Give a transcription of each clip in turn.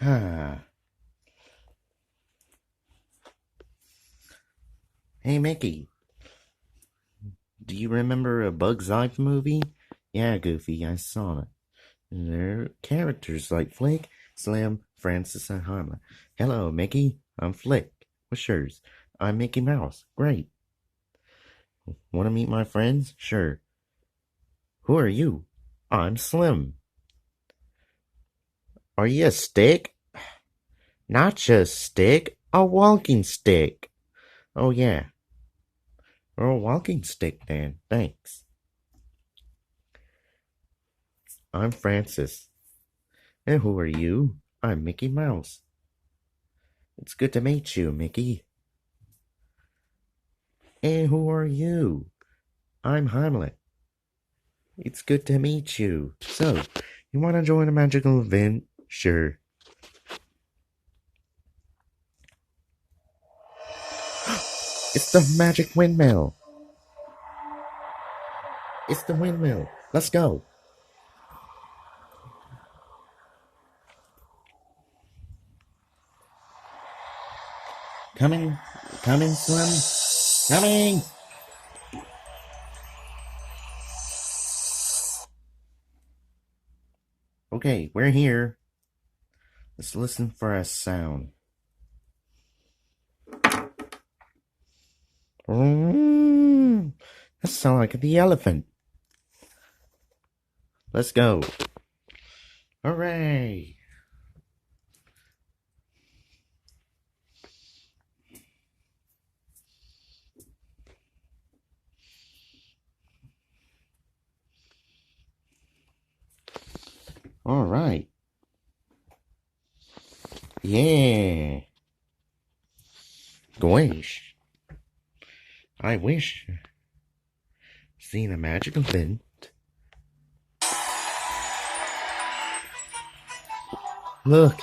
Ah. Hey, Mickey, do you remember a Bug's Life movie? Yeah, Goofy, I saw it. There are characters like Flik, Slim, Francis, and Harmon. Hello, Mickey. I'm Flik. What's yours? I'm Mickey Mouse. Great. Want to meet my friends? Sure. Who are you? I'm Slim. Are you a stick? Not just stick, a walking stick. Oh, yeah. Or a walking stick, then. Thanks. I'm Francis. And who are you? I'm Mickey Mouse. It's good to meet you, Mickey. And who are you? I'm Hamlet. It's good to meet you. So, you want to join a magical event? Sure. It's the magic windmill. It's the windmill. Let's go. Coming. Coming, Slim. Coming. Okay, we're here. Let's listen for a sound. That sounds like the elephant. Let's go. Hooray! All right. Yeah. Gosh. I wish seen a magical event. Look.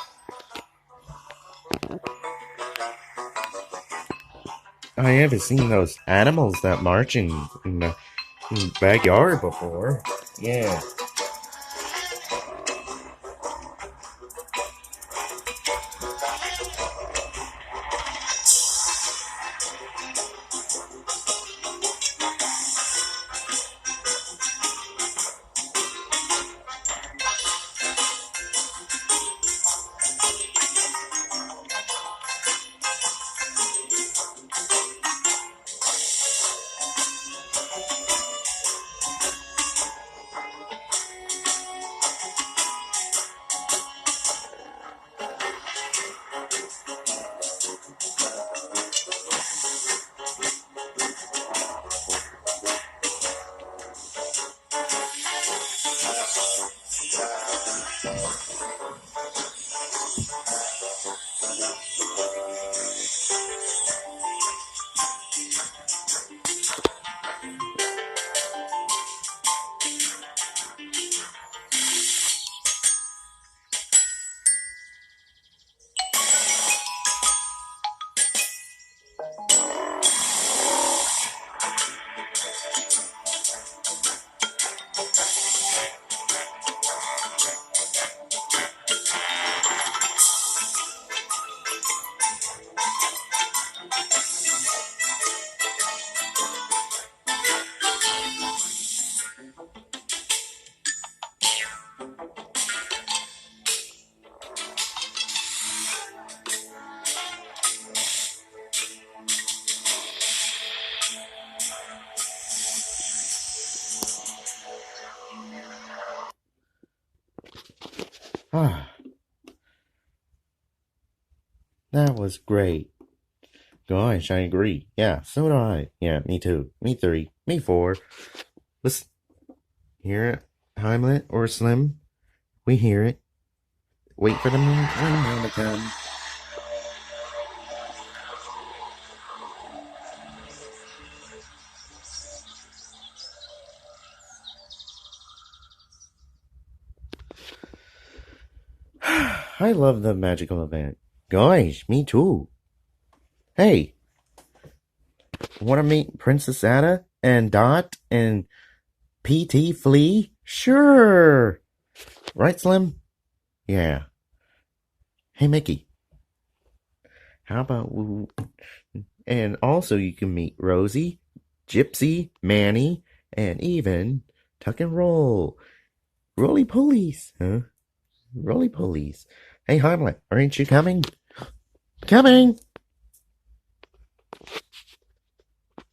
I haven't seen those animals that march in the backyard before. Yeah. Ah, that was great. Gosh, I agree. Yeah, so do I. Yeah, me too. Me three. Me four. Let's hear it. Heimlet or Slim? We hear it. Wait for the windmill to come. I love the magical event. Gosh, me too. Hey, want to meet Princess Ada and Dot and P.T. Flea? Sure. Right, Slim? Yeah. Hey, Mickey, how about and also you can meet Rosie, Gypsy, Manny, and even Tuck and Roll. Roly polies, huh? Roly polies. Hey, Heimlich, aren't you coming? Coming!